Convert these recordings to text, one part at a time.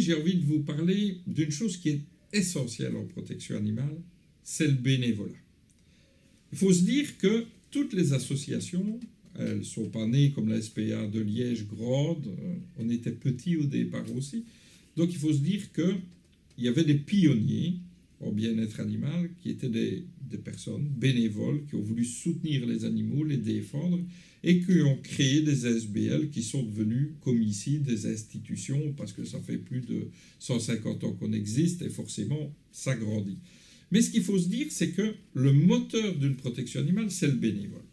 aujourd'hui, j'ai envie de vous parler d'une chose qui est essentielle en protection animale, c'est le bénévolat. Il faut se dire que toutes les associations, elles ne sont pas nées comme la SPA de Liège grande, on était petits au départ aussi. Donc il faut se dire qu'il y avait des pionniers en bien-être animal qui étaient des personnes bénévoles qui ont voulu soutenir les animaux, les défendre et qui ont créé des SBL qui sont devenus, comme ici, des institutions parce que ça fait plus de 150 ans qu'on existe et forcément ça grandit. Mais ce qu'il faut se dire, c'est que le moteur d'une protection animale, c'est le bénévole.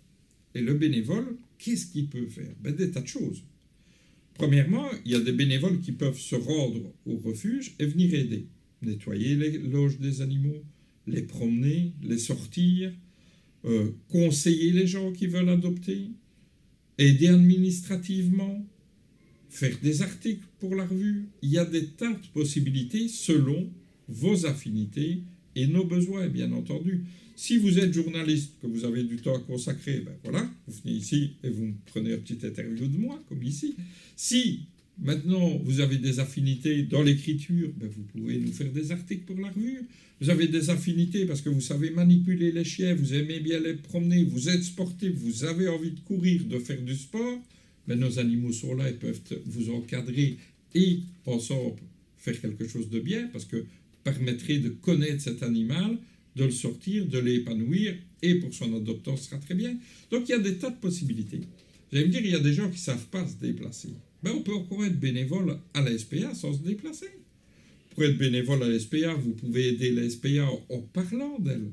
Et le bénévole, qu'est-ce qu'il peut faire? Des tas de choses. Premièrement, il y a des bénévoles qui peuvent se rendre au refuge et venir aider. Nettoyer les loges des animaux, les promener, les sortir, conseiller les gens qui veulent adopter, aider administrativement, faire des articles pour la revue. Il y a des tas de possibilités selon vos affinités et nos besoins, bien entendu. Si vous êtes journaliste, que vous avez du temps à consacrer, voilà, vous venez ici et vous me prenez une petite interview de moi, comme ici. Si maintenant vous avez des affinités dans l'écriture, vous pouvez nous faire des articles pour la revue. Vous avez des affinités parce que vous savez manipuler les chiens, vous aimez bien les promener, vous êtes sportif, vous avez envie de courir, de faire du sport, nos animaux sont là et peuvent vous encadrer et ensemble faire quelque chose de bien parce que permettrait de connaître cet animal, de le sortir, de l'épanouir, et pour son adoptant, ce sera très bien. Donc il y a des tas de possibilités. Vous allez me dire, il y a des gens qui ne savent pas se déplacer. On peut encore être bénévole à la SPA sans se déplacer. Pour être bénévole à la SPA, vous pouvez aider la SPA en parlant d'elle,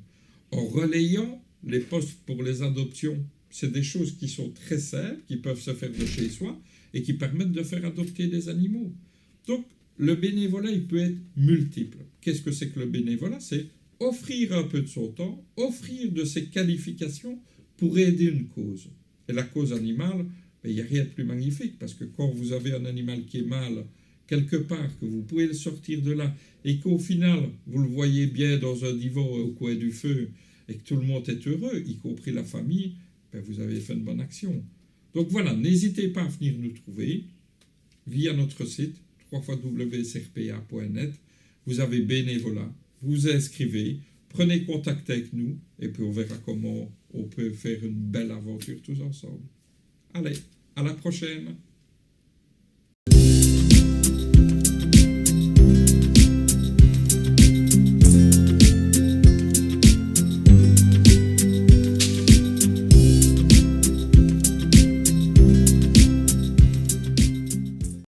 en relayant les postes pour les adoptions. C'est des choses qui sont très simples, qui peuvent se faire de chez soi, et qui permettent de faire adopter des animaux. Donc, le bénévolat, il peut être multiple. Qu'est-ce que c'est que le bénévolat? C'est offrir un peu de son temps, offrir de ses qualifications pour aider une cause. Et la cause animale, il n'y a rien de plus magnifique, parce que quand vous avez un animal qui est mal, quelque part, que vous pouvez le sortir de là, et qu'au final, vous le voyez bien dans un divan au coin du feu, et que tout le monde est heureux, y compris la famille, vous avez fait une bonne action. Donc voilà, n'hésitez pas à venir nous trouver via notre site www.srpa.net. Vous avez bénévolat, vous inscrivez, prenez contact avec nous et puis on verra comment on peut faire une belle aventure tous ensemble. Allez, à la prochaine!